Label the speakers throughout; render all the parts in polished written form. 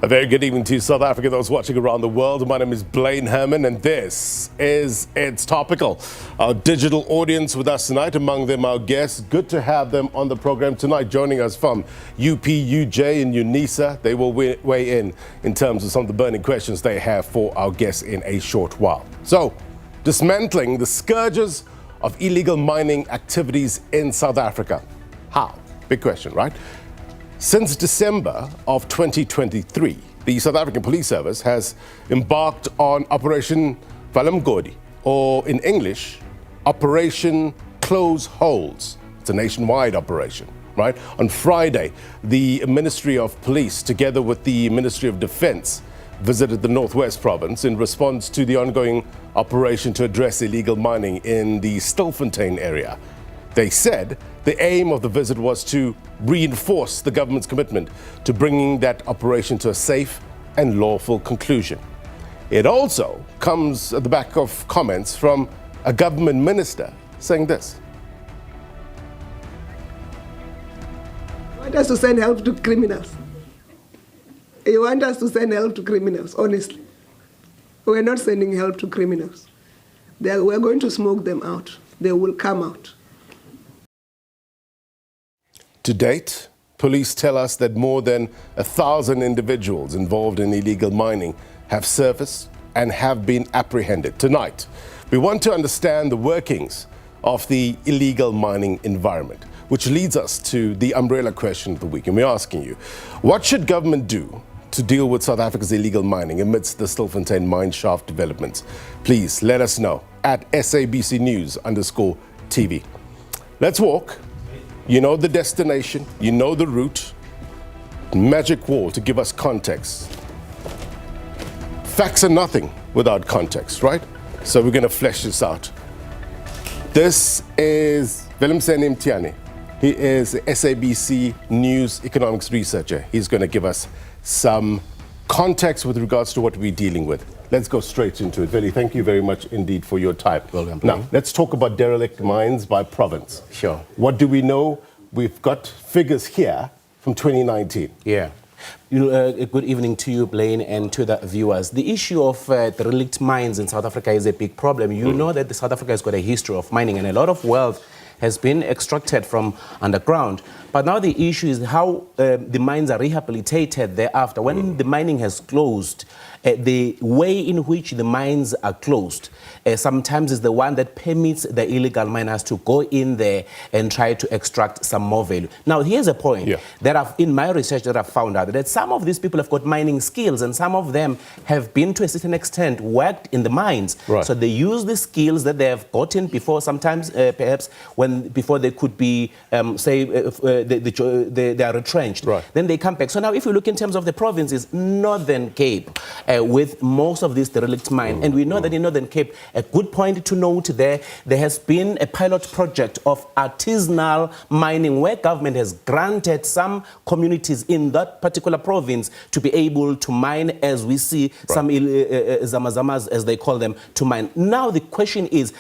Speaker 1: A very good evening to South Africa, those watching around the world. My name is Blaine Herman, and this is It's Topical. Our digital audience with us tonight, among them our guests. Good to have them on the program tonight. Joining us from UP, UJ and UNISA. They will weigh in terms of some of the burning questions they have for our guests in a short while. So, dismantling the scourges of illegal mining activities in South Africa. How? Big question, right? Since December of 2023, the South African Police Service has embarked on Operation Vala Umgodi, or in English, Operation Close Holes. It's a nationwide operation, right? On Friday, the Ministry of Police, together with the Ministry of Defense, visited the Northwest Province in response to the ongoing operation to address illegal mining in the Stilfontein area. They said the aim of the visit was to reinforce the government's commitment to bringing that operation to a safe and lawful conclusion. It also comes at the back of comments from a government minister saying this.
Speaker 2: You want us to send help to criminals? You want us to send help to criminals, honestly. We're not sending help to criminals. We're going to smoke them out. They will come out.
Speaker 1: To date, police tell us that more than 1,000 individuals involved in illegal mining have surfaced and have been apprehended. Tonight, we want to understand the workings of the illegal mining environment, which leads us to the umbrella question of the week. And we're asking you, what should government do to deal with South Africa's illegal mining amidst the Stilfontein mine shaft developments? Please let us know at SABC News_TV. Let's walk. You know the destination, you know the route. Magic wall to give us context. Facts are nothing without context, right? So we're going to flesh this out. This is Valum. He is a SABC News economics researcher. He's going to give us some context with regards to what we're dealing with. Let's go straight into it. Veli, thank you very much indeed for your time.
Speaker 3: Welcome.
Speaker 1: Now, let's talk about derelict mines by province.
Speaker 3: Sure.
Speaker 1: What do we know? We've got figures here from 2019.
Speaker 3: Yeah. Good evening to you, Blaine, and to the viewers. The issue of derelict mines in South Africa is a big problem. You know that South Africa has got a history of mining, and a lot of wealth has been extracted from underground. But now the issue is how the mines are rehabilitated thereafter. When the mining has closed, the way in which the mines are closed sometimes is the one that permits the illegal miners to go in there and try to extract some more value. Now, here's a point that in my research that I've found out that some of these people have got mining skills, and some of them have been, to a certain extent, worked in the mines. Right. So they use the skills that they have gotten before, sometimes perhaps before they could be, they are retrenched. Right. Then they come back. So now if you look in terms of the provinces, Northern Cape, with most of these derelict mines, and we know that in Northern Cape, a good point to note there has been a pilot project of artisanal mining where government has granted some communities in that particular province to be able to mine, as we see some zamazamas, as they call them, to mine. Now the question is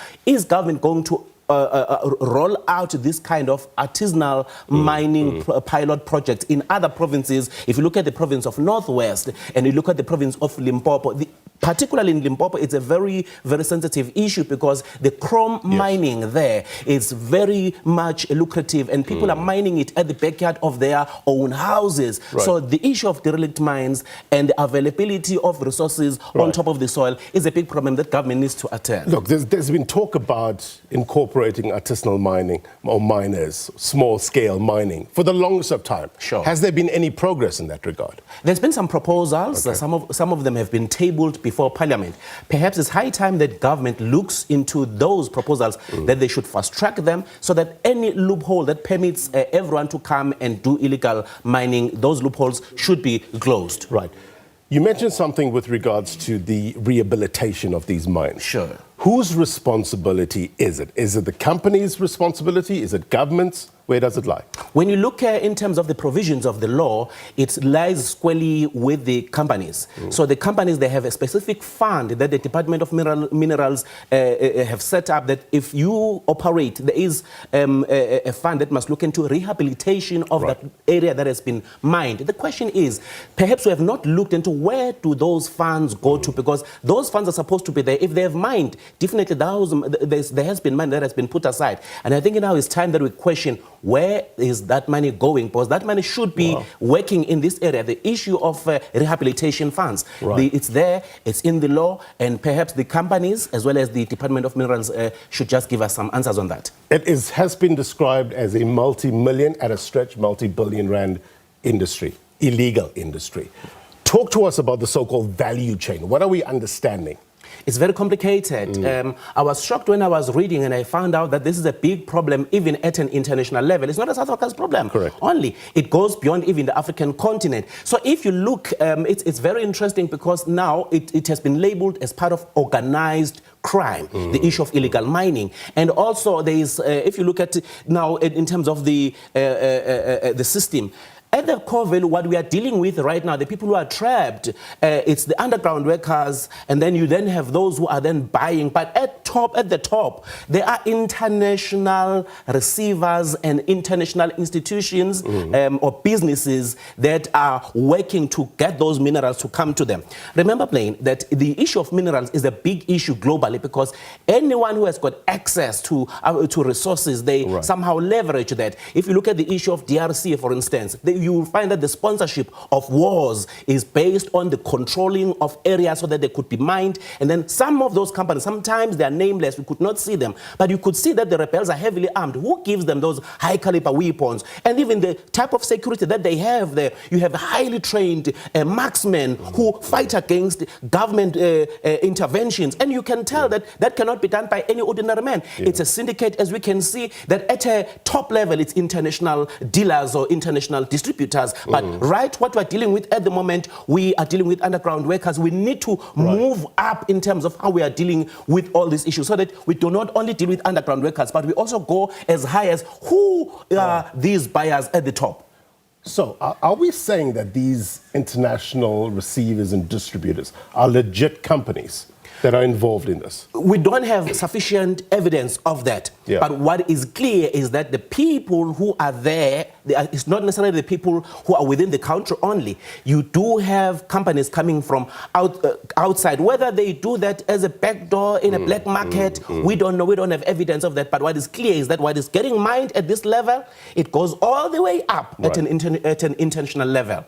Speaker 3: government going to roll out this kind of artisanal mining pilot project in other provinces? If you look at the province of Northwest and you look at the province of Limpopo, particularly in Limpopo, it's a very, very sensitive issue because the chrome mining there is very much lucrative, and people are mining it at the backyard of their own houses. Right. So the issue of derelict mines and the availability of resources on top of the soil is a big problem that government needs to attend.
Speaker 1: Look, there's been talk about incorporating artisanal mining or miners, small-scale mining, for the longest of time.
Speaker 3: Sure.
Speaker 1: Has there been any progress in that regard?
Speaker 3: There's been some proposals. Okay. Some of them have been tabled before Parliament. Perhaps it's high time that government looks into those proposals, that they should fast-track them so that any loophole that permits everyone to come and do illegal mining, those loopholes should be closed.
Speaker 1: Right. You mentioned something with regards to the rehabilitation of these mines.
Speaker 3: Sure.
Speaker 1: Whose responsibility is it? Is it the company's responsibility? Is it government's? Where does it lie?
Speaker 3: When you look in terms of the provisions of the law, it lies squarely with the companies. So the companies, they have a specific fund that the Department of Minerals have set up, that if you operate, there is a fund that must look into rehabilitation of that area that has been mined. The question is, perhaps we have not looked into where do those funds go to, because those funds are supposed to be there. If they have mined, definitely there has been money that has been put aside. And I think now it's time that we question, where is that money going? Because that money should be working in this area. The issue of rehabilitation funds, it's there, it's in the law, and perhaps the companies as well as the Department of Minerals should just give us some answers on that.
Speaker 1: It has been described as a multi-million, at a stretch, multi-billion rand industry, illegal industry. Talk to us about the so-called value chain. What are we understanding?
Speaker 3: It's very complicated. I was shocked when I was reading and I found out that this is a big problem even at an international level. It's not a South Africa's problem only. It goes beyond even the African continent. So if you look, it's very interesting because now it has been labeled as part of organized crime, the issue of illegal mining. And also there is, if you look at now in terms of the system, at the core value, what we are dealing with right now, the people who are trapped, it's the underground workers, and then you then have those who are then buying. But at the top, there are international receivers and international institutions or businesses that are working to get those minerals to come to them. Remember, Blaine, that the issue of minerals is a big issue globally, because anyone who has got access to resources, they somehow leverage that. If you look at the issue of DRC, for instance, you will find that the sponsorship of wars is based on the controlling of areas so that they could be mined. And then some of those companies, sometimes they are nameless, we could not see them, but you could see that the rebels are heavily armed. Who gives them those high caliber weapons? And even the type of security that they have there, you have highly trained marksmen who fight against government interventions. And you can tell that that cannot be done by any ordinary man. It's a syndicate, as we can see, that at a top level, it's international dealers or international distributors. But what we're dealing with at the moment, we are dealing with underground workers. We need to move up in terms of how we are dealing with all these issues, so that we do not only deal with underground workers, but we also go as high as who are these buyers at the top.
Speaker 1: So are we saying that these international receivers and distributors are legit companies that are involved in this?
Speaker 3: We don't have sufficient evidence of that. But what is clear is that the people who are there, it's not necessarily the people who are within the country only. You do have companies coming from outside. Whether they do that as a backdoor in a black market, we don't know. We don't have evidence of that. But what is clear is that what is getting mined at this level, it goes all the way up at an international level.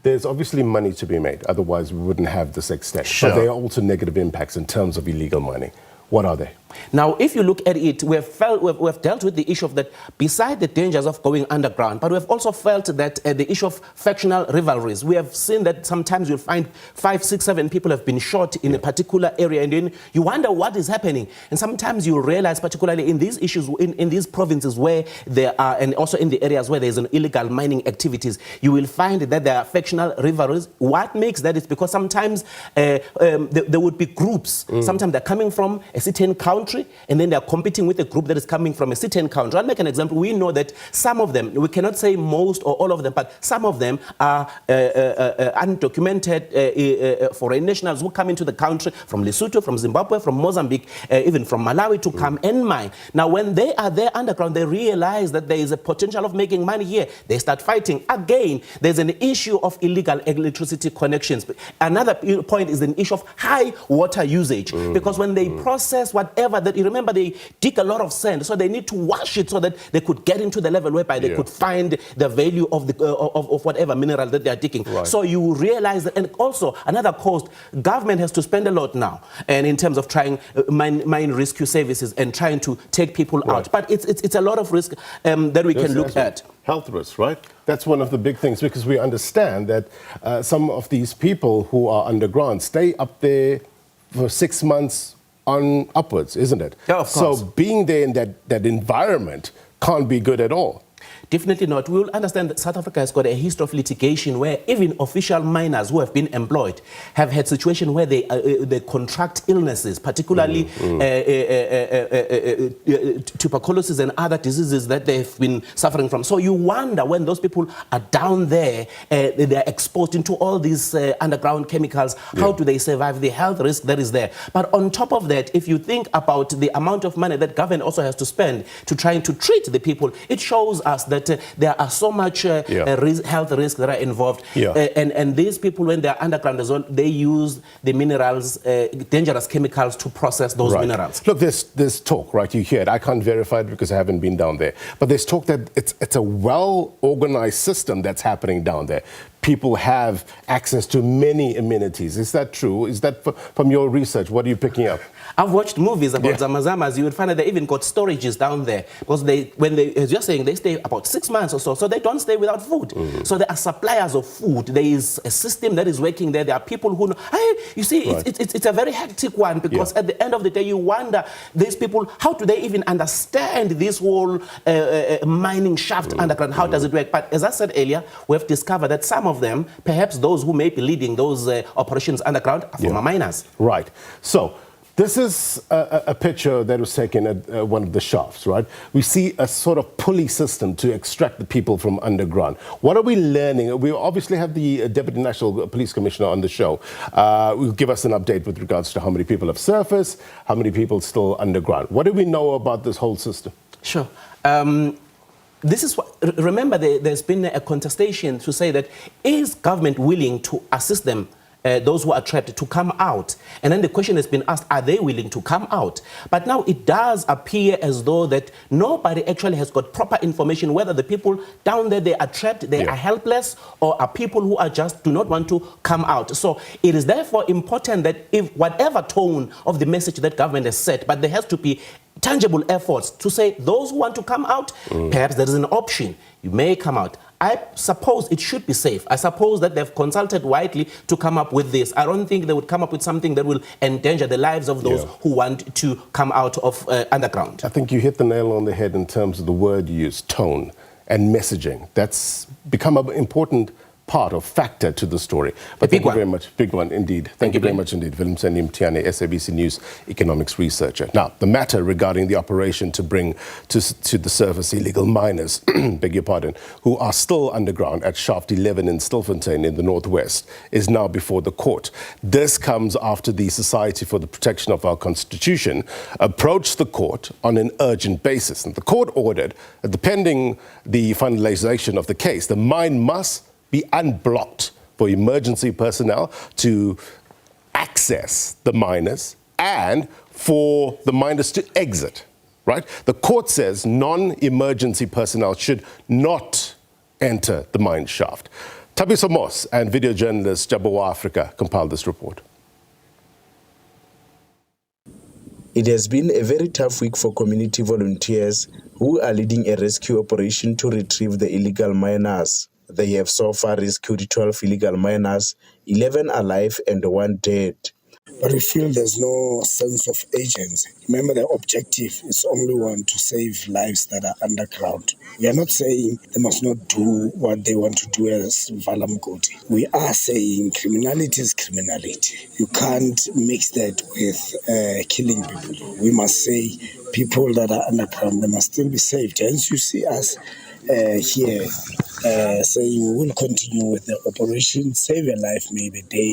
Speaker 1: There's obviously money to be made, otherwise we wouldn't have this extent. But there are also negative impacts in terms of illegal mining. What are they?
Speaker 3: Now, if you look at it, we've dealt with the issue of that, beside the dangers of going underground, but we've also felt that the issue of factional rivalries. We have seen that sometimes you'll find 5, 6, 7 people have been shot in a particular area, and then you wonder what is happening. And sometimes you realize, particularly in these issues, in these provinces where there are, and also in the areas where there's an illegal mining activities, you will find that there are factional rivalries. What makes that is because sometimes there would be groups. Sometimes they're coming from a certain country, and then they're competing with a group that is coming from a certain country. I'll make an example. We know that some of them, we cannot say most or all of them, but some of them are undocumented foreign nationals who come into the country from Lesotho, from Zimbabwe, from Mozambique, even from Malawi to come and mine. Now, when they are there underground, they realize that there is a potential of making money here. They start fighting. Again, there's an issue of illegal electricity connections. Another point is an issue of high water usage, because when they process whatever that, you remember, they dig a lot of sand, so they need to wash it so that they could get into the level whereby they could find the value of the of whatever mineral that they are digging. So you realize that, and also another cost, government has to spend a lot now, and in terms of trying mine rescue services and trying to take people out. But it's a lot of risk that we can look at.
Speaker 1: Health risks, right? That's one of the big things, because we understand that some of these people who are underground stay up there for 6 months on upwards, isn't it?
Speaker 3: Yeah, of course.
Speaker 1: So being there in that environment can't be good at all.
Speaker 3: Definitely not. We will understand that South Africa has got a history of litigation where even official miners who have been employed have had situations where they contract illnesses, particularly tuberculosis and other diseases that they've been suffering from. So you wonder when those people are down there, they are exposed into all these underground chemicals, how do they survive, the health risk that is there. But on top of that, if you think about the amount of money that government also has to spend to trying to treat the people, it shows us that there are so much health risks that are involved. And these people, when they are underground as well, they use the minerals, dangerous chemicals to process those minerals.
Speaker 1: Look, there's talk, right? You hear it. I can't verify it because I haven't been down there. But there's talk that it's a well-organized system that's happening down there. People have access to many amenities. Is that true? Is that from your research? What are you picking up?
Speaker 3: I've watched movies about Zamazamas. You would find that they even got storages down there because as you're saying, they stay about 6 months or so they don't stay without food. So there are suppliers of food. There is a system that is working there. There are people who know. Hey, you see, it's a very hectic one because at the end of the day, you wonder, these people, how do they even understand this whole mining shaft underground? How does it work? But as I said earlier, we have discovered that some of them, perhaps those who may be leading those operations underground, are former miners.
Speaker 1: Right. So this is a picture that was taken at one of the shafts, right? We see a sort of pulley system to extract the people from underground. What are we learning? We obviously have the Deputy National Police Commissioner on the show. Will give us an update with regards to how many people have surfaced, how many people still underground. What do we know about this whole system?
Speaker 3: Sure. This is what, remember, there's been a contestation to say that is government willing to assist them, those who are trapped, to come out? And then the question has been asked, are they willing to come out? But now it does appear as though that nobody actually has got proper information whether the people down there, they are trapped, they are helpless, or are people who are just do not want to come out. So it is therefore important that if whatever tone of the message that government has set, but there has to be tangible efforts to say those who want to come out, perhaps there is an option. You may come out. I suppose it should be safe. I suppose that they've consulted widely to come up with this. I don't think they would come up with something that will endanger the lives of those who want to come out of underground. I
Speaker 1: think you hit the nail on the head in terms of the word used, tone and messaging. That's become an important part or factor to the story. But thank you very much. Big one indeed. Thank you very much indeed. Valum, SABC News economics researcher. Now, the matter regarding the operation to bring to the surface illegal miners, beg your pardon, who are still underground at Shaft 11 in Stilfontein in the northwest is now before the court. This comes after the Society for the Protection of Our Constitution approached the court on an urgent basis. And the court ordered that pending the finalization of the case, the mine must be unblocked for emergency personnel to access the miners and for the miners to exit, right? The court says non-emergency personnel should not enter the mine shaft. Thabiso Moss and video journalist Jabawa Africa compiled this report.
Speaker 4: It has been a very tough week for community volunteers who are leading a rescue operation to retrieve the illegal miners. They have so far rescued 12 illegal miners, 11 alive and 1 dead.
Speaker 5: But we feel there's no sense of agency. Remember, the objective is only one, to save lives that are underground. We are not saying they must not do what they want to do as Vala Umgodi. We are saying criminality is criminality. You can't mix that with killing people. We must say people that are underground, they must still be saved. Hence you see us here saying we will continue with the operation, save a life, maybe a day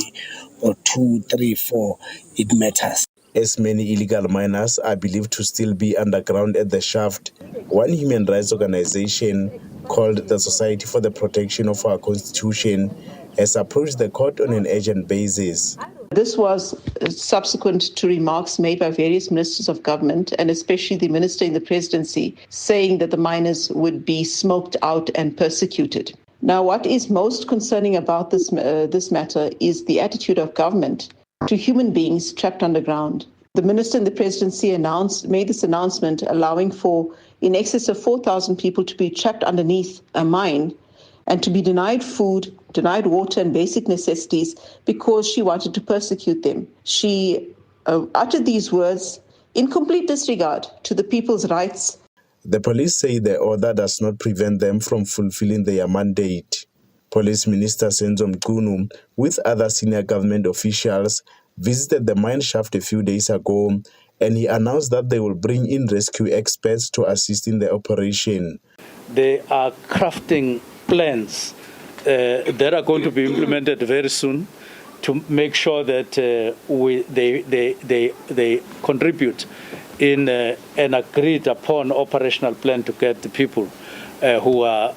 Speaker 5: or 2, 3, 4, it matters.
Speaker 4: As many illegal miners are believed to still be underground at the shaft, one human rights organization called the Society for the Protection of Our Constitution has approached the court on an urgent basis.
Speaker 6: This was subsequent to remarks made by various ministers of government, and especially the minister in the presidency, saying that the miners would be smoked out and persecuted. Now, what is most concerning about this matter is the attitude of government to human beings trapped underground. The minister in the presidency made this announcement allowing for in excess of 4,000 people to be trapped underneath a mine and to be denied food, denied water and basic necessities because she wanted to persecute them. She uttered these words in complete disregard to the people's rights.
Speaker 4: The police say the order does not prevent them from fulfilling their mandate. Police Minister Senzo Mchunu, with other senior government officials, visited the mine shaft a few days ago, and he announced that they will bring in rescue experts to assist in the operation.
Speaker 7: They are crafting plans that are going to be implemented very soon to make sure that they contribute in an agreed upon operational plan to get the people who are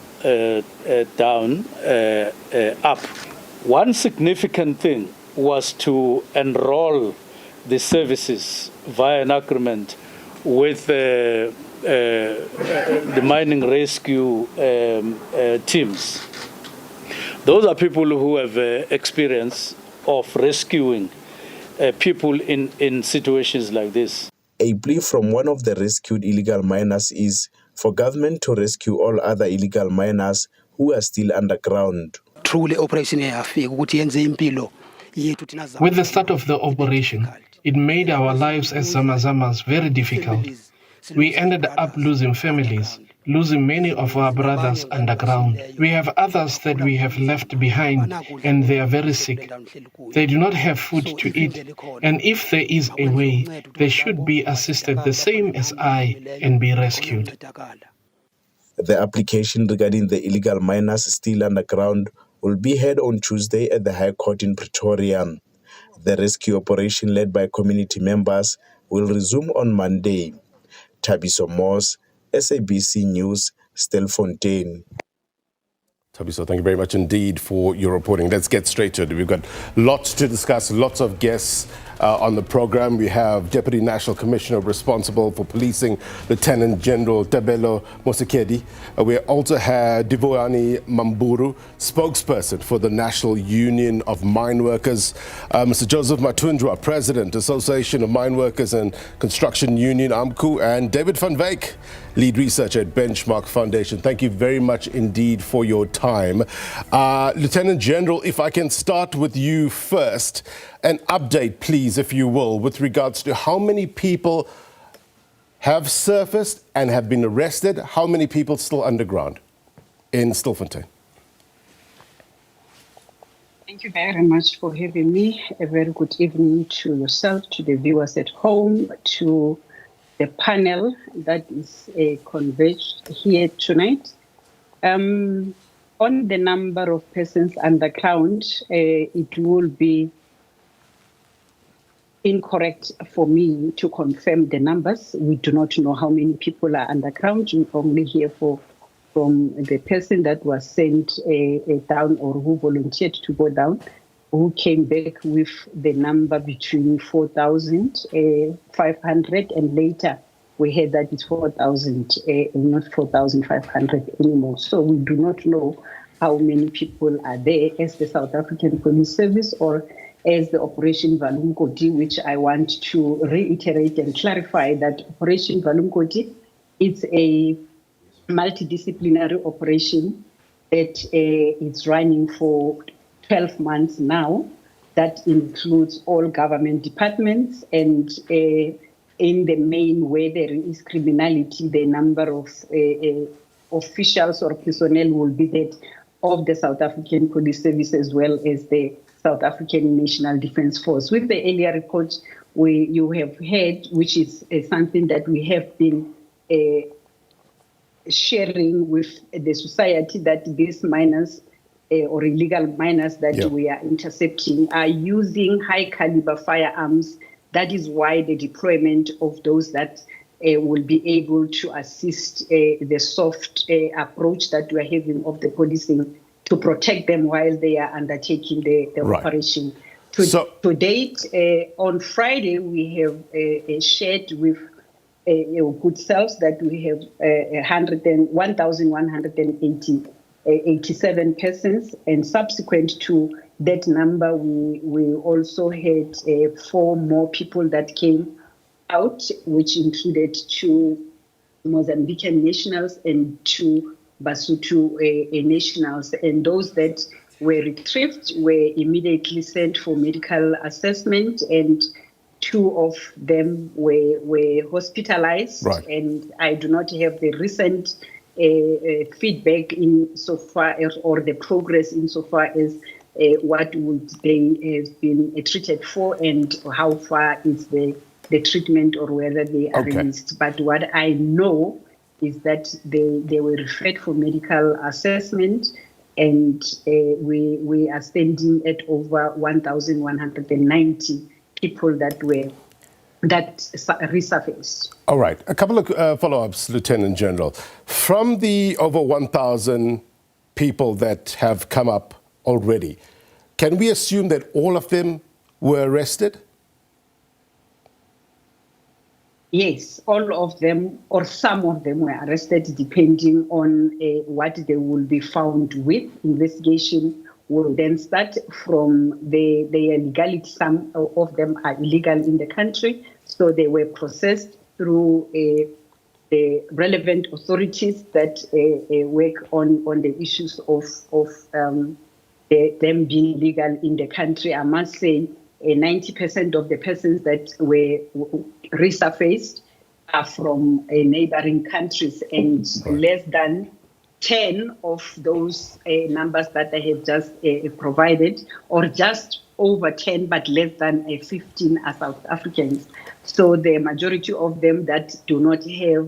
Speaker 7: down up. One significant thing was to enroll the services via an agreement with the mining rescue teams. Those are people who have experience of rescuing people in situations like this.
Speaker 4: A plea from one of the rescued illegal miners is for government to rescue all other illegal miners who are still underground.
Speaker 8: With the start of the operation, it made our lives as Zamazamas very difficult. We ended up losing families, losing many of our brothers underground. We have others that we have left behind, and they are very sick. They do not have food to eat, and if there is a way, they should be assisted the same as I and be rescued.
Speaker 4: The application regarding the illegal miners still underground will be heard on Tuesday at the High Court in Pretoria. The rescue operation led by community members will resume on Monday. Tabiso Moss, SABC News, Stilfontein.
Speaker 1: Tabiso, thank you very much indeed for your reporting. Let's get straight to it. We've got lots to discuss, lots of guests on the program. We have Deputy National Commissioner responsible for policing, Lieutenant General Tebello Mosikili. We also had Livhuwani Mammburu, spokesperson for the National Union of Mineworkers, Mr. Joseph Mathunjwa, President, Association of Mineworkers and Construction Union, AMCU, and David van Wyk, lead researcher at Benchmark Foundation. Thank you very much indeed for your time. Lieutenant General, if I can start with you first, an update, please, if you will, with regards to how many people have surfaced and have been arrested, how many people still underground in Stilfontein?
Speaker 9: Thank you very much for having me. A very good evening to yourself, to the viewers at home, to the panel that is converged here tonight. On the number of persons underground, it will be incorrect for me to confirm the numbers. We do not know how many people are underground. We only hear from the person that was sent down or who volunteered to go down, who came back with the number between 4,500 and later we heard that it's 4,000, not 4,500 anymore. So we do not know how many people are there as the South African Police Service or as the Operation Vala Umgodi, which I want to reiterate and clarify that Operation Vala Umgodi, it's a multidisciplinary operation that is running for 12 months now. That includes all government departments, and in the main where there is criminality, the number of officials or personnel will be that of the South African Police Service as well as the South African National Defence Force. With the earlier report you have heard, which is something that we have been sharing with the society, that these miners or illegal miners that we are intercepting are using high caliber firearms. That is why the deployment of those that will be able to assist the soft approach that we are having of the policing to protect them while they are undertaking the operation. To date, on Friday, we have shared with good selves that we have 1,187 persons, and subsequent to that number, we also had 4 more people that came out, which included 2 Mozambican nationals and 2 Basotho nationals. And those that were retrieved were immediately sent for medical assessment, and 2 of them were hospitalized,
Speaker 1: Right.
Speaker 9: and I do not have the recent feedback in so far as, or the progress in so far as what would they have been treated for and how far is the treatment or whether they are released. But what I know is that they were referred for medical assessment, and we are standing at over 1,190 people that resurfaced.
Speaker 1: All right. A couple of follow-ups, Lieutenant General. From the over 1,000 people that have come up already, can we assume that all of them were arrested?
Speaker 9: Yes, all of them or some of them were arrested depending on what they will be found with. Investigation will then start from their legality. Some of them are illegal in the country, so they were processed through the relevant authorities that work on the issues of them being legal in the country. I must say 90% of the persons that were resurfaced are from neighboring countries, and less than 10 of those numbers that I have just provided, or just over 10 but less than 15 are South Africans. So the majority of them that do not have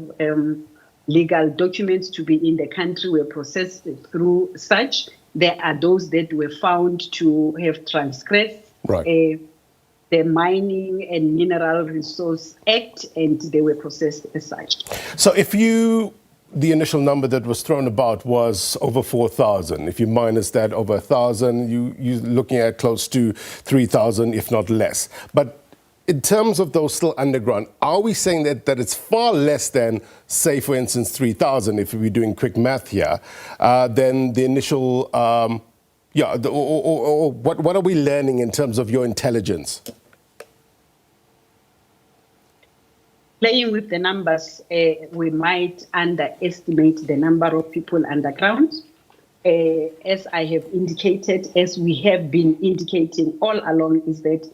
Speaker 9: legal documents to be in the country were processed through such. There are those that were found to have transgressed the Mining and Mineral Resource Act, and they were processed as such.
Speaker 1: So if the initial number that was thrown about was over 4,000. If you minus that over 1,000, you're looking at close to 3,000, if not less. But in terms of those still underground, are we saying that it's far less than, say, for instance, 3,000, if we're doing quick math here, than the initial, what are we learning in terms of your intelligence?
Speaker 9: Playing with the numbers, we might underestimate the number of people underground. As I have indicated, as we have been indicating all along, is that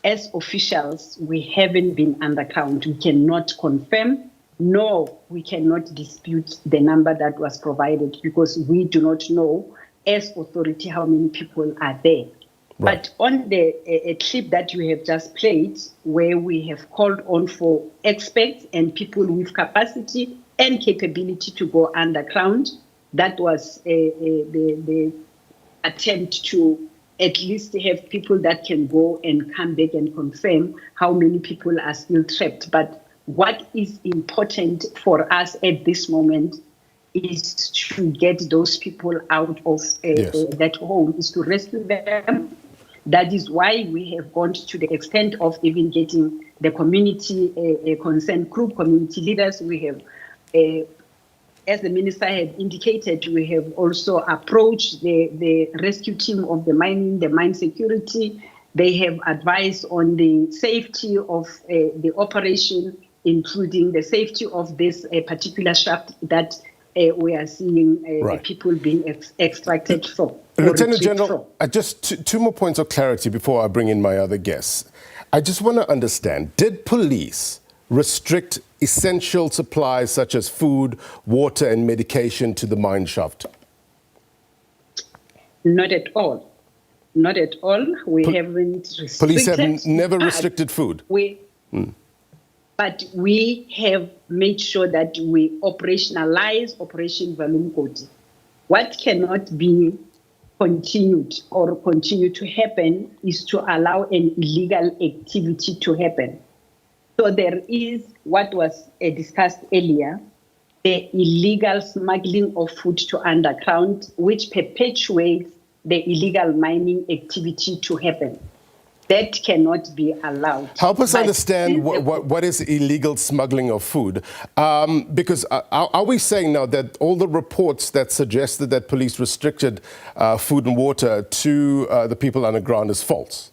Speaker 9: as officials, we haven't been underground. We cannot confirm, nor we cannot dispute the number that was provided, because we do not know as authority how many people are there. Right. But on the clip that you have just played, where we have called on for experts and people with capacity and capability to go underground, that was the attempt to at least have people that can go and come back and confirm how many people are still trapped. But what is important for us at this moment is to get those people out of that hole, is to rescue them. That is why we have gone to the extent of even getting the community concerned group, community leaders. We have, as the minister had indicated, we have also approached the rescue team of the mine security. They have advised on the safety of the operation, including the safety of this particular shaft that we are seeing people being extracted from.
Speaker 1: Lieutenant General, just two more points of clarity before I bring in my other guests. I just want to understand, did police restrict essential supplies such as food, water and medication to the mine shaft?
Speaker 9: Not at all. Not at all. We haven't restricted.
Speaker 1: Police have never restricted food?
Speaker 9: But we have made sure that we operationalize Operation Vala Umgodi. What cannot be continued or continue to happen is to allow an illegal activity to happen. So there is what was discussed earlier, the illegal smuggling of food to underground, which perpetuates the illegal mining activity to happen. That cannot be allowed.
Speaker 1: Help us understand what is illegal smuggling of food. Because are we saying now that all the reports that suggested that police restricted food and water to the people underground is false?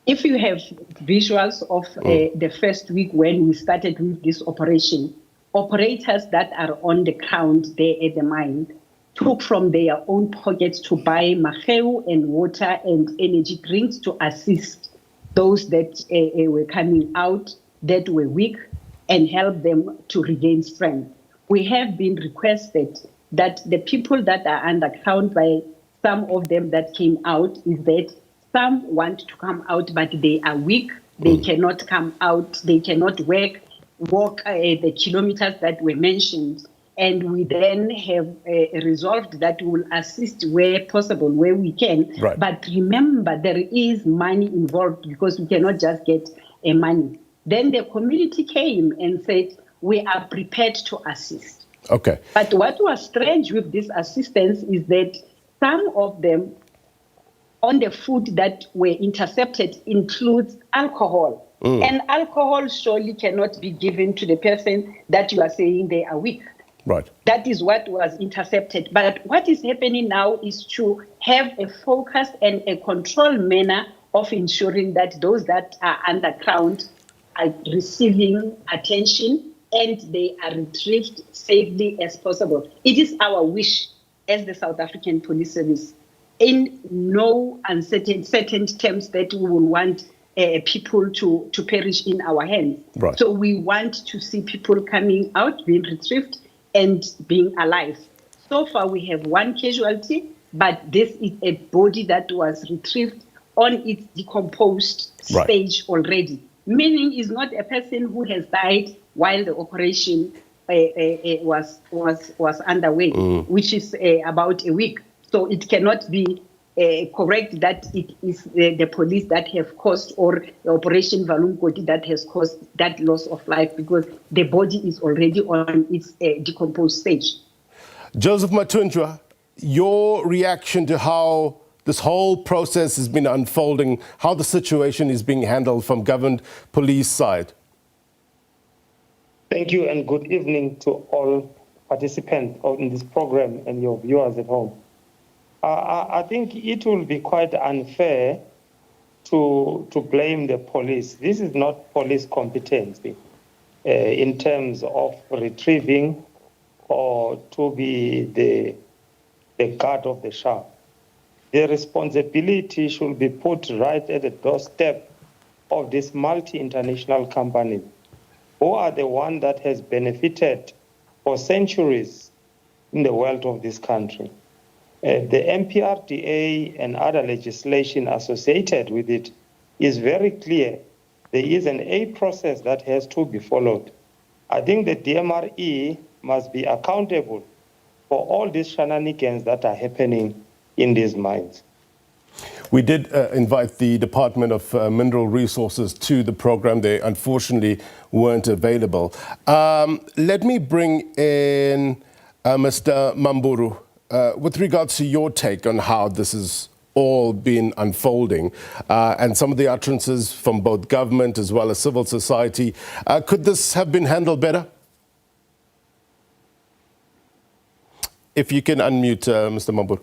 Speaker 9: If you have visuals of the first week when we started with this operation, operators that are on the ground there at the mine took from their own pockets to buy maheu and water and energy drinks to assist those that were coming out that were weak and help them to regain strength. We have been requested that the people that are underground, by some of them that came out, is that some want to come out, but they are weak. They cannot come out. They cannot walk the kilometers that were mentioned. And we then have resolved that we will assist where possible, where we can.
Speaker 1: Right.
Speaker 9: But remember, there is money involved because we cannot just get money. Then the community came and said, we are prepared to assist.
Speaker 1: Okay.
Speaker 9: But what was strange with this assistance is that some of them on the food that were intercepted includes alcohol. And alcohol surely cannot be given to the person that you are saying they are weak.
Speaker 1: Right.
Speaker 9: That is what was intercepted. But what is happening now is to have a focused and a controlled manner of ensuring that those that are underground are receiving attention and they are retrieved safely as possible. It is our wish as the South African Police Service, in no uncertain terms, that we will want people to perish in our hands.
Speaker 1: Right.
Speaker 9: So we want to see people coming out, being retrieved, and being alive. So far, we have one casualty, but this is a body that was retrieved on its decomposed stage already. Meaning, is not a person who has died while the operation was underway, which is about a week. So it cannot be correct that it is the police that have caused, or the Operation Vala Umgodi that has caused that loss of life, because the body is already on its decomposed stage.
Speaker 1: Joseph Mathunjwa, your reaction to how this whole process has been unfolding, how the situation is being handled from government police side?
Speaker 10: Thank you, and good evening to all participants in this program and your viewers at home. I think it will be quite unfair to blame the police. This is not police competency in terms of retrieving or to be the guard of the shark. The responsibility should be put right at the doorstep of this multi-international company, who are the one that has benefited for centuries in the wealth of this country. The MPRDA and other legislation associated with it is very clear. There is an A process that has to be followed. I think the DMRE must be accountable for all these shenanigans that are happening in these mines.
Speaker 1: We did invite the Department of Mineral Resources to the program. They unfortunately weren't available. Let me bring in Mr. Mammburu. With regards to your take on how this has all been unfolding and some of the utterances from both government as well as civil society, could this have been handled better? If you can unmute Mr. Mammburu.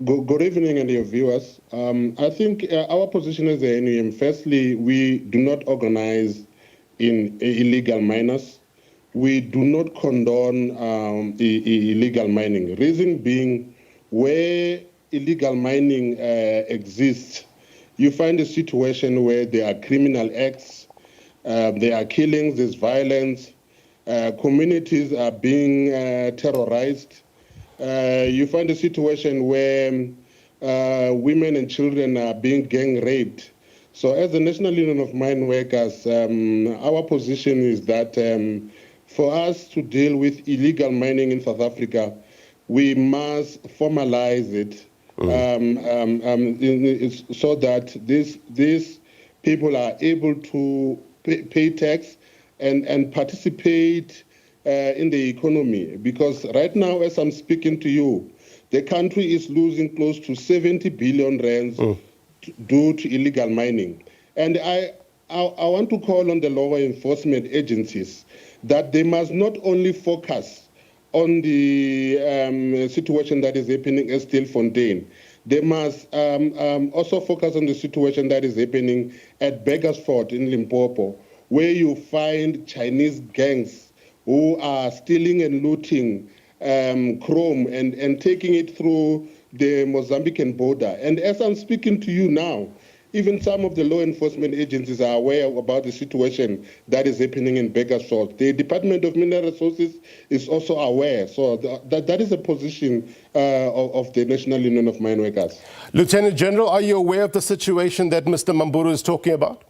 Speaker 11: Good evening, and your viewers. I think our position as the NUM, firstly, we do not organize in illegal miners. We do not condone illegal mining. Reason being, where illegal mining exists, you find a situation where there are criminal acts, there are killings, there's violence, communities are being terrorized. You find a situation where women and children are being gang raped. So as the National Union of Mine Workers, our position is that for us to deal with illegal mining in South Africa, we must formalize it so that these people are able to pay tax and participate in the economy. Because right now, as I'm speaking to you, the country is losing close to 70 billion rands due to illegal mining. And I want to call on the law enforcement agencies that they must not only focus on the situation that is happening at Stilfontein, they must also focus on the situation that is happening at Beggarsford in Limpopo, where you find Chinese gangs who are stealing and looting chrome and taking it through the Mozambican border. And as I'm speaking to you now, even some of the law enforcement agencies are aware about the situation that is happening in Beggarsholt. The Department of Mineral Resources is also aware. So that is a position of the National Union of Mine Workers.
Speaker 1: Lieutenant General, are you aware of the situation that Mr. Mammburu is talking about?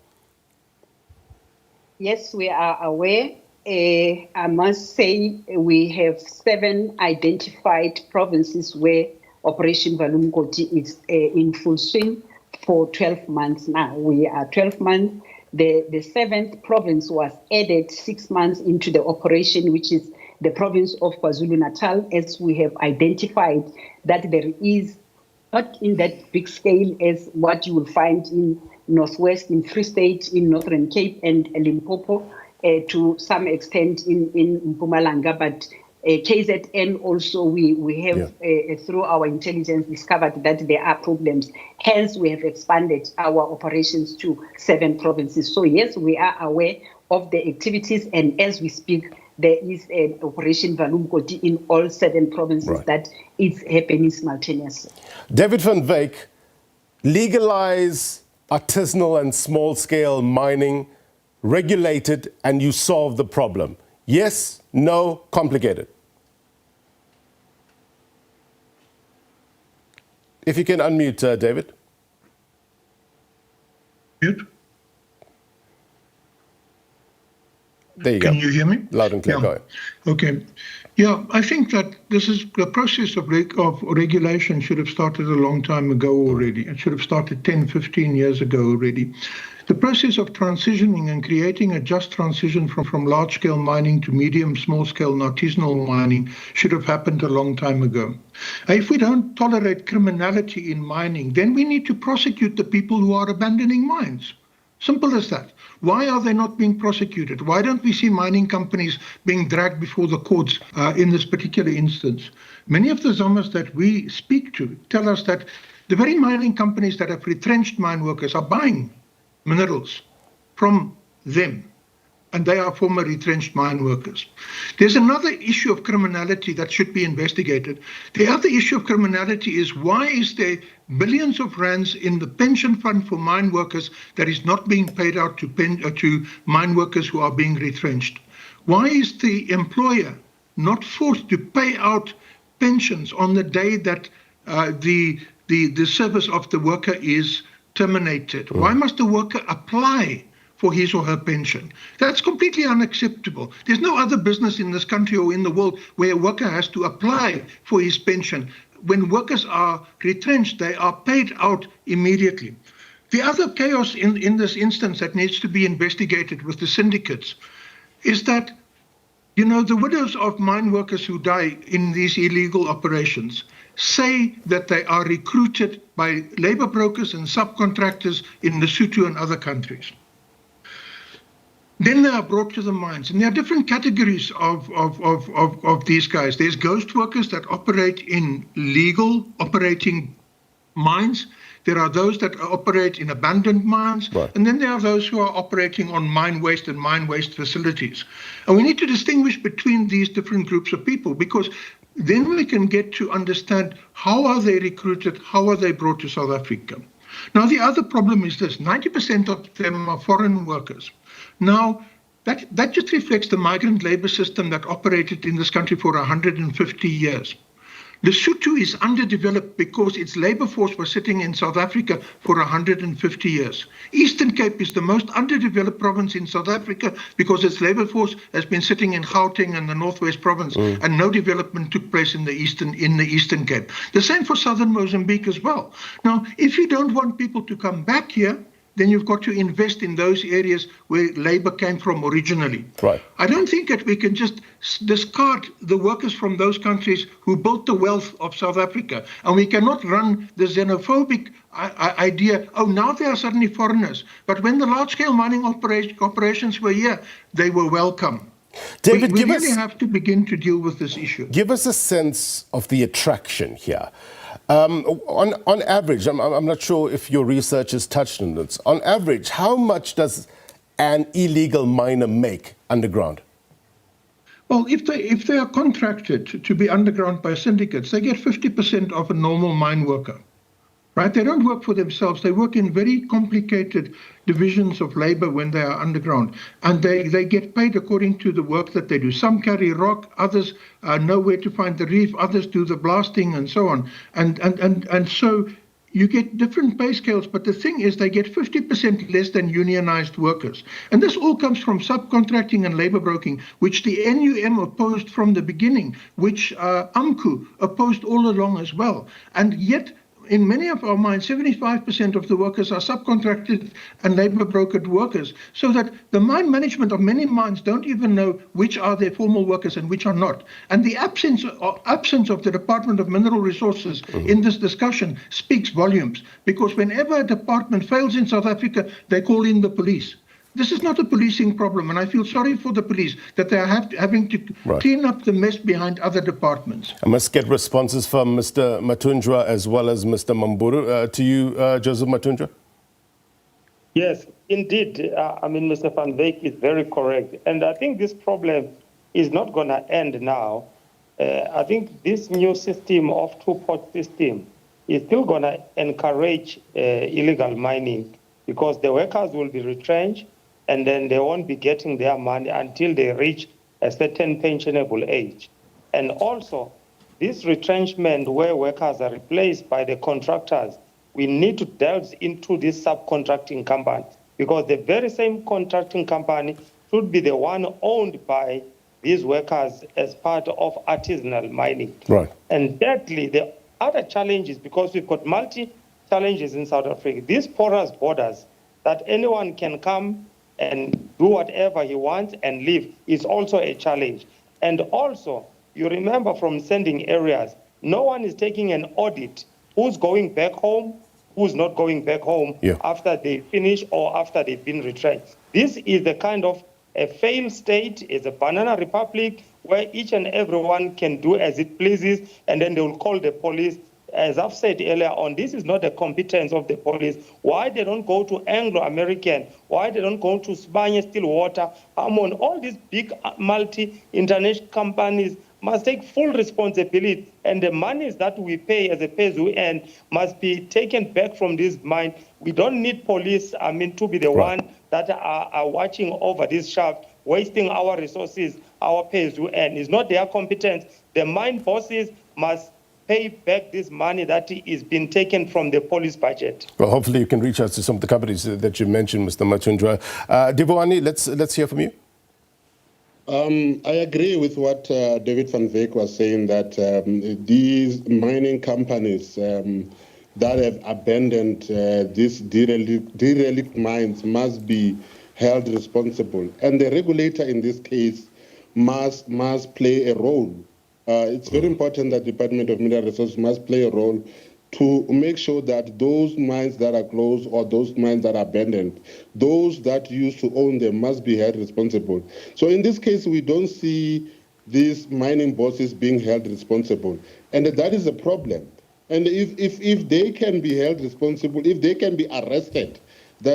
Speaker 9: Yes, we are aware. I must say we have 7 identified provinces where Operation Vala Umgodi is in full swing for 12 months now. We are 12 months. The 7th province was added 6 months into the operation, which is the province of KwaZulu-Natal, as we have identified that there is, not in that big scale as what you will find in Northwest, in Free State, in Northern Cape and Limpopo, to some extent in Mpumalanga, but KZN also we have through our intelligence discovered that there are problems. Hence, we have expanded our operations to 7 provinces. So yes, we are aware of the activities, and as we speak, there is an Operation Vala Umgodi in all 7 provinces that is happening simultaneously.
Speaker 1: David van Wyk, legalize artisanal and small-scale mining, regulated, and you solve the problem. Yes, no, complicated. If you can unmute, David.
Speaker 12: Mute.
Speaker 1: There you go.
Speaker 12: Can you hear me?
Speaker 1: Loud and clear.
Speaker 12: Yeah.
Speaker 1: Go ahead.
Speaker 12: Okay. Yeah, I think that this is the process of regulation should have started a long time ago already. It should have started 10, 15 years ago already. The process of transitioning and creating a just transition from large-scale mining to medium, small-scale and artisanal mining should have happened a long time ago. If we don't tolerate criminality in mining, then we need to prosecute the people who are abandoning mines. Simple as that. Why are they not being prosecuted? Why don't we see mining companies being dragged before the courts in this particular instance? Many of the Zamas that we speak to tell us that the very mining companies that have retrenched mine workers are buying minerals from them, and they are former retrenched mine workers. There's another issue of criminality that should be investigated. The other issue of criminality is, why is there billions of rands in the pension fund for mine workers that is not being paid out to mine workers who are being retrenched? Why is the employer not forced to pay out pensions on the day that the service of the worker is terminated? Why must the worker apply for his or her pension? That's completely unacceptable. There's no other business in this country or in the world where a worker has to apply for his pension. When workers are retrenched, they are paid out immediately. The other chaos in this instance that needs to be investigated with the syndicates is that, you know, the widows of mine workers who die in these illegal operations say that they are recruited by labor brokers and subcontractors in Lesotho and other countries. Then they are brought to the mines, and there are different categories of these guys. There's ghost workers that operate in legal operating mines. There are those that operate in abandoned mines, and then there are those who are operating on mine waste and mine waste facilities. And we need to distinguish between these different groups of people, because then we can get to understand how are they recruited, how are they brought to South Africa. Now, the other problem is this: 90% of them are foreign workers. Now, that just reflects the migrant labor system that operated in this country for 150 years. Lesotho is underdeveloped because its labor force was sitting in South Africa for 150 years. Eastern Cape is the most underdeveloped province in South Africa because its labor force has been sitting in Gauteng and the Northwest Province, and no development took place in the Eastern Cape. The same for southern Mozambique as well. Now, if you don't want people to come back here, then you've got to invest in those areas where labor came from originally.
Speaker 1: Right.
Speaker 12: I don't think that we can just discard the workers from those countries who built the wealth of South Africa. And we cannot run the xenophobic idea, oh, now they are suddenly foreigners. But when the large-scale mining operations were here, they were welcome.
Speaker 1: David,
Speaker 12: we really have to begin to deal with this issue.
Speaker 1: Give us a sense of the attraction here. On average, I'm not sure if your research has touched on this. On average, how much does an illegal miner make underground?
Speaker 12: Well, if they are contracted to be underground by syndicates, they get 50% of a normal mine worker. Right? They don't work for themselves. They work in very complicated divisions of labor when they are underground. And they get paid according to the work that they do. Some carry rock, others know where to find the reef, others do the blasting and so on. And so you get different pay scales, but the thing is they get 50% less than unionized workers. And this all comes from subcontracting and labor broking, which the NUM opposed from the beginning, which AMCU opposed all along as well. And yet, in many of our mines, 75% of the workers are subcontracted and labor brokered workers, so that the mine management of many mines don't even know which are their formal workers and which are not. And the absence of the Department of Mineral Resources in this discussion speaks volumes, because whenever a department fails in South Africa, they call in the police. This is not a policing problem, and I feel sorry for the police that they are having to clean up the mess behind other departments.
Speaker 1: I must get responses from Mr. Mathunjwa as well as Mr. Mammburu. To you, Joseph Mathunjwa.
Speaker 10: Yes, indeed. Mr. Van Wyk is very correct. And I think this problem is not going to end now. I think this new system of two-pot system is still going to encourage illegal mining, because the workers will be retrenched, and then they won't be getting their money until they reach a certain pensionable age. And also, this retrenchment where workers are replaced by the contractors, we need to delve into this subcontracting company, because the very same contracting company should be the one owned by these workers as part of artisanal mining.
Speaker 1: Right.
Speaker 10: And thirdly, the other challenge is because we've got multi-challenges in South Africa. These porous borders, that anyone can come and do whatever he wants and leave, is also a challenge. And also, you remember from sending areas, no one is taking an audit who's going back home, who's not going back home after they finish or after they've been retrenched. This is the kind of a failed state, is a banana republic where each and everyone can do as it pleases, and then they will call the police. As I've said earlier on, this is not the competence of the police. Why they don't go to Anglo-American? Why they don't go to Spanish, Stillwater, Harmon? All these big multi-international companies must take full responsibility, and the monies that we pay as a pay-as-you-earn must be taken back from this mine. We don't need police, to be the one that are watching over this shaft, wasting our resources, our pay-as-you-earn. It's not their competence. The mine bosses must pay back this money that is being taken from the police budget.
Speaker 1: Well, hopefully you can reach out to some of the companies that you mentioned, Mr. Mathunjwa. Livhuwani, let's hear from you.
Speaker 11: I agree with what David Van Wyk was saying, that these mining companies that have abandoned these derelict mines must be held responsible. And the regulator in this case must play a role. It's very important that the Department of Mineral Resources must play a role to make sure that those mines that are closed or those mines that are abandoned, those that used to own them must be held responsible. So in this case, we don't see these mining bosses being held responsible. And that is a problem. And if they can be held responsible, if they can be arrested by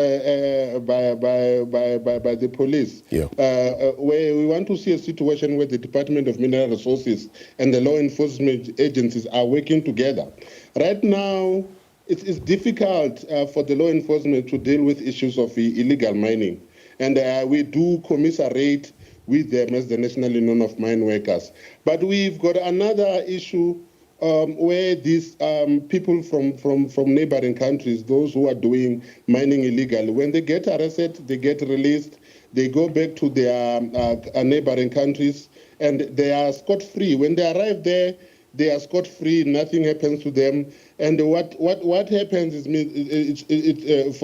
Speaker 11: the police, where we want to see a situation where the Department of Mineral Resources and the law enforcement agencies are working together. Right now, it's difficult for the law enforcement to deal with issues of illegal mining. And we do commiserate with them as the National Union of Mine Workers. But we've got another issue where these people from neighboring countries, those who are doing mining illegally, when they get arrested, they get released, they go back to their neighboring countries, and they are scot-free. When they arrive there, they are scot-free, nothing happens to them. And what happens is,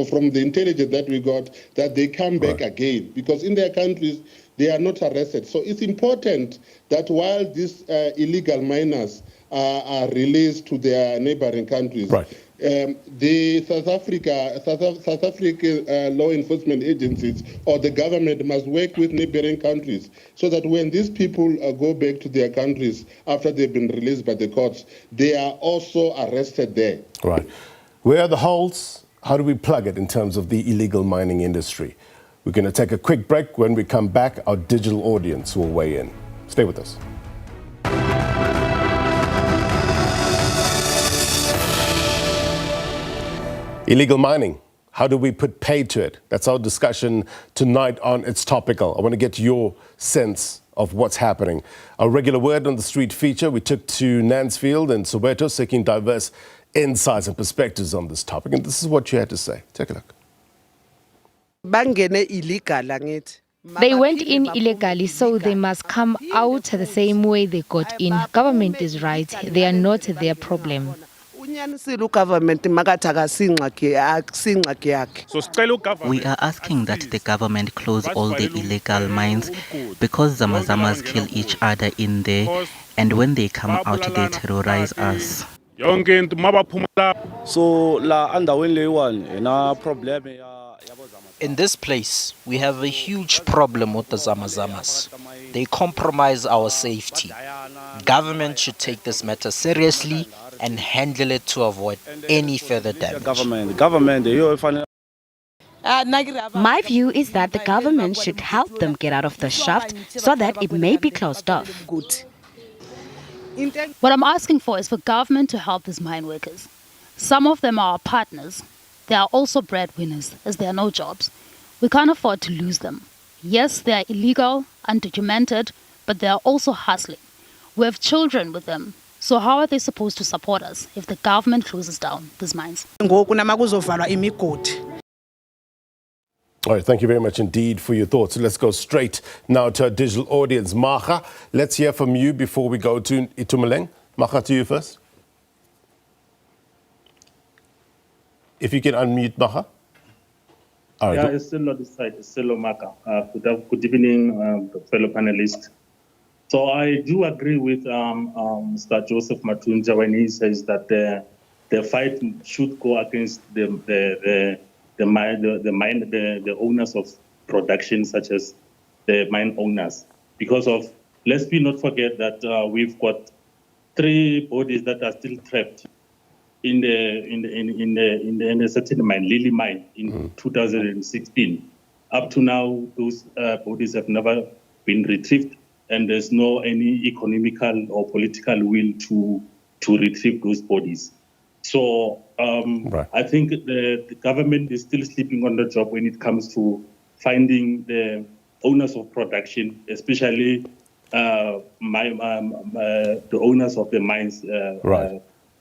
Speaker 11: from the intelligence that we got, that they come back again, because in their countries, they are not arrested. So it's important that while these illegal miners are released to their neighboring countries, the South African law enforcement agencies or the government must work with neighboring countries so that when these people go back to their countries after they've been released by the courts, they are also arrested there.
Speaker 1: Right. Where are the holes? How do we plug it in terms of the illegal mining industry? We're going to take a quick break. When we come back, our digital audience will weigh in. Stay with us. Illegal mining. How do we put pay to it? That's our discussion tonight on It's Topical. I want to get your sense of what's happening. Our regular word on the street feature, we took to Nansfield and Soweto, seeking diverse insights and perspectives on this topic. And this is what you had to say. Take a look.
Speaker 13: They went in illegally, so they must come out the same way they got in. Government is right. They are not their problem.
Speaker 14: We are asking that the government close all the illegal mines because Zamazamas kill each other in there, and when they come out they terrorize us.
Speaker 15: In this place, we have a huge problem with the Zamazamas. They compromise our safety. Government should take this matter seriously and handle it to avoid any further damage.
Speaker 16: My view is that the government should help them get out of the shaft so that it may be closed off.
Speaker 17: What I'm asking for is for government to help these mine workers. Some of them are our partners. They are also breadwinners, as there are no jobs. We can't afford to lose them. Yes, they are illegal, undocumented, but they are also hustling. We have children with them. So how are they supposed to support us if the government closes down these mines?
Speaker 1: All right, thank you very much indeed for your thoughts. Let's go straight now to our digital audience. Maha, let's hear from you before we go to Itumeleng. Maha, to you first. If you can unmute Maha. All right.
Speaker 18: Yeah, it's still on this side. It's still on Maka. Good evening, fellow panelists. So I do agree with Mr. Joseph Mathunjwa when he says that the fight should go against the owners of production, such as the mine owners, because of, let's not forget that we've got 3 bodies that are still trapped in a certain mine, Lily mine, in 2016. Up to now, those bodies have never been retrieved, and there's no any economical or political will to retrieve those bodies. So I think the government is still sleeping on the job when it comes to finding the owners of production, especially the owners of the mines.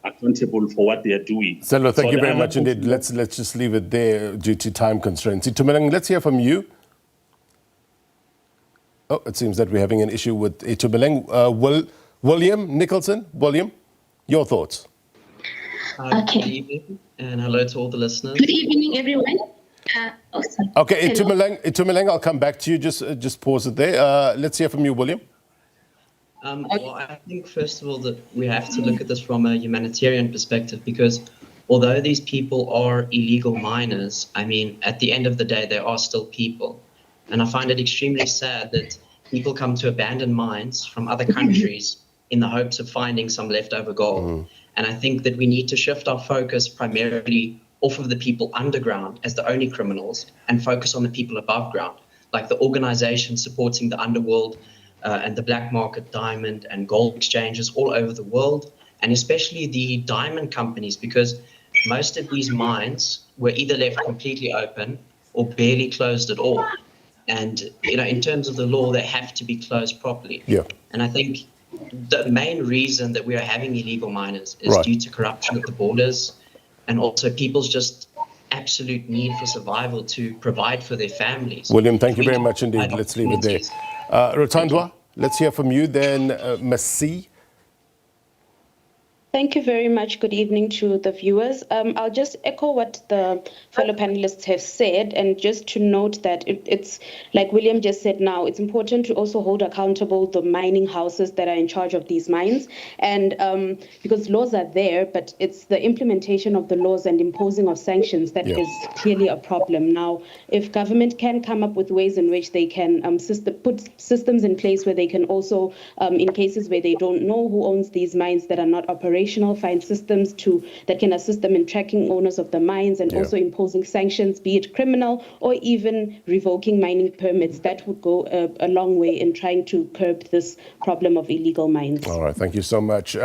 Speaker 18: Accountable for what they are doing.
Speaker 1: Sello, thank you very much indeed. Let's just leave it there due to time constraints. Itumeleng, let's hear from you. Oh, it seems that we're having an issue with Itumeleng. William Nicholson, William, your thoughts.
Speaker 19: Okay. Good evening, and hello to all the listeners.
Speaker 20: Good evening, everyone.
Speaker 1: Okay, Itumeleng, I'll come back to you. Just pause it there. Let's hear from you, William.
Speaker 19: Well, I think, first of all, that we have to look at this from a humanitarian perspective, because although these people are illegal miners, I mean, at the end of the day, they are still people. And I find it extremely sad that people come to abandoned mines from other countries in the hopes of finding some leftover gold. And I think that we need to shift our focus primarily off of the people underground as the only criminals and focus on the people above ground, like the organizations supporting the underworld, and the black market diamond and gold exchanges all over the world, and especially the diamond companies, because most of these mines were either left completely open or barely closed at all. And, in terms of the law, they have to be closed properly.
Speaker 1: Yeah.
Speaker 19: And I think the main reason that we are having illegal miners is due to corruption at the borders, and also people's just absolute need for survival to provide for their families.
Speaker 1: William, thank you very much indeed. Let's leave it there. Rotandwa, let's hear from you. Then Masi.
Speaker 20: Thank you very much. Good evening to the viewers. I'll just echo what the fellow panelists have said, and just to note that it's like William just said now, it's important to also hold accountable the mining houses that are in charge of these mines. And because laws are there, but it's the implementation of the laws and imposing of sanctions that is clearly a problem. Now, if government can come up with ways in which they can put systems in place where they can also, in cases where they don't know who owns these mines that are not operating, operational fine systems that can assist them in tracking owners of the mines and also imposing sanctions, be it criminal or even revoking mining permits. That would go a long way in trying to curb this problem of illegal mines.
Speaker 1: All right, thank you so much.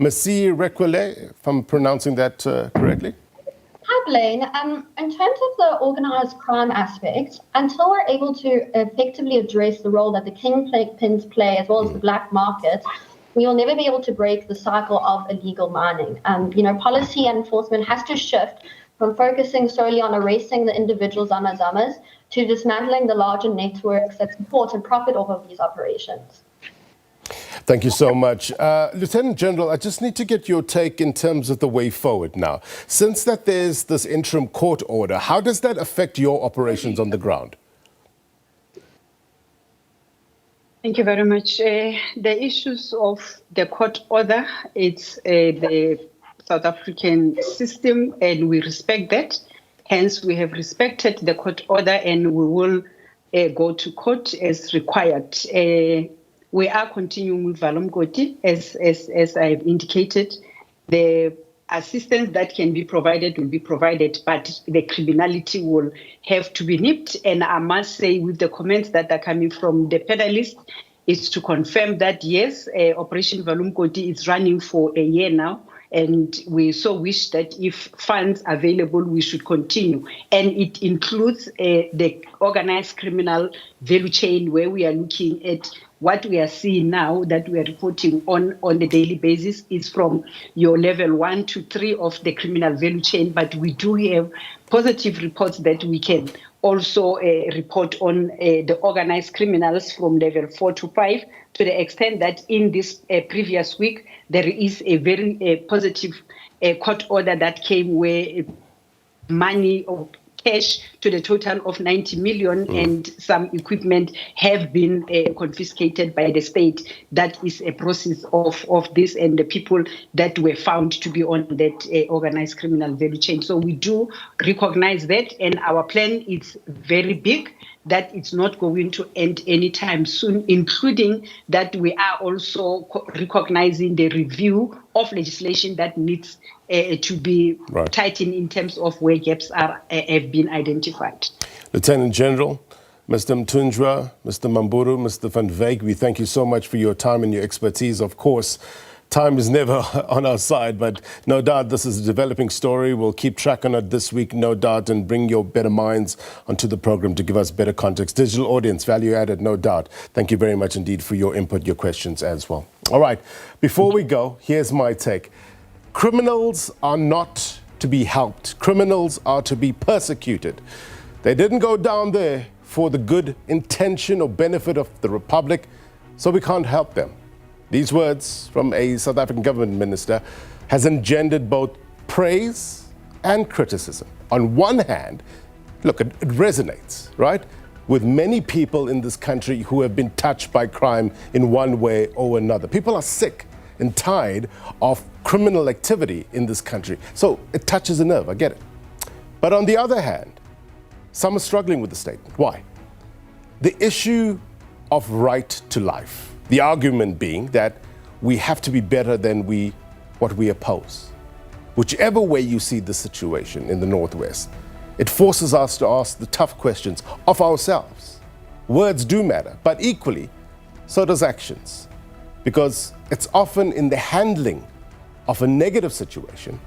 Speaker 1: Masirekwele, if I'm pronouncing that correctly?
Speaker 21: Hi, Blaine. In terms of the organised crime aspect, until we're able to effectively address the role that the kingpins play as well as the black market, we will never be able to break the cycle of illegal mining. Policy and enforcement has to shift from focusing solely on arresting the individual zamazamas to dismantling the larger networks that support and profit off of these operations.
Speaker 1: Thank you so much. Lieutenant General, I just need to get your take in terms of the way forward now. Since that there's this interim court order, how does that affect your operations on the ground?
Speaker 22: Thank you very much. The issues of the court order, it's the South African system, and we respect that. Hence, we have respected the court order, and we will go to court as required. We are continuing with Vala Umgodi, as I've indicated. The assistance that can be provided will be provided, but the criminality will have to be nipped. And I must say, with the comments that are coming from the panelists, is to confirm that, yes, Operation Vala Umgodi is running for a year now. And we so wish that if funds available, we should continue. And it includes the organized criminal value chain, where we are looking at what we are seeing now that we are reporting on a daily basis is from your level 1 to 3 of the criminal value chain. But we do have positive reports that we can also report on the organized criminals from level 4 to 5, to the extent that in this previous week, there is a very positive court order that came where money or cash to the total of 90 million and some equipment have been confiscated by the state. That is a process of this and the people that were found to be on that organized criminal value chain. So we do recognize that, and our plan is very big, that it's not going to end anytime soon, including that we are also recognizing the review of legislation that needs to be tightened in terms of where gaps have been identified.
Speaker 1: Lieutenant General, Mr. Mathunjwa, Mr. Mammburu, Mr. Van Wyk, we thank you so much for your time and your expertise. Of course, time is never on our side, but no doubt this is a developing story. We'll keep track on it this week, no doubt, and bring your better minds onto the program to give us better context. Digital audience, value added, no doubt. Thank you very much indeed for your input, your questions as well. All right, before we go, here's my take. Criminals are not to be helped. Criminals are to be persecuted. They didn't go down there for the good intention or benefit of the Republic, so we can't help them. These words from a South African government minister has engendered both praise and criticism. On one hand, look, it resonates, right, with many people in this country who have been touched by crime in one way or another. People are sick and tired of criminal activity in this country. So it touches a nerve, I get it. But on the other hand, some are struggling with the statement. Why? The issue of right to life. The argument being that we have to be better than what we oppose. Whichever way you see the situation in the Northwest, it forces us to ask the tough questions of ourselves. Words do matter, but equally, so does actions. Because it's often in the handling of a negative situation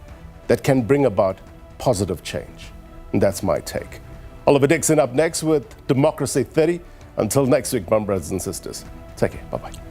Speaker 1: that can bring about positive change. And that's my take. Oliver Dixon up next with Democracy 30. Until next week, my brothers and sisters. Take care. Bye-bye.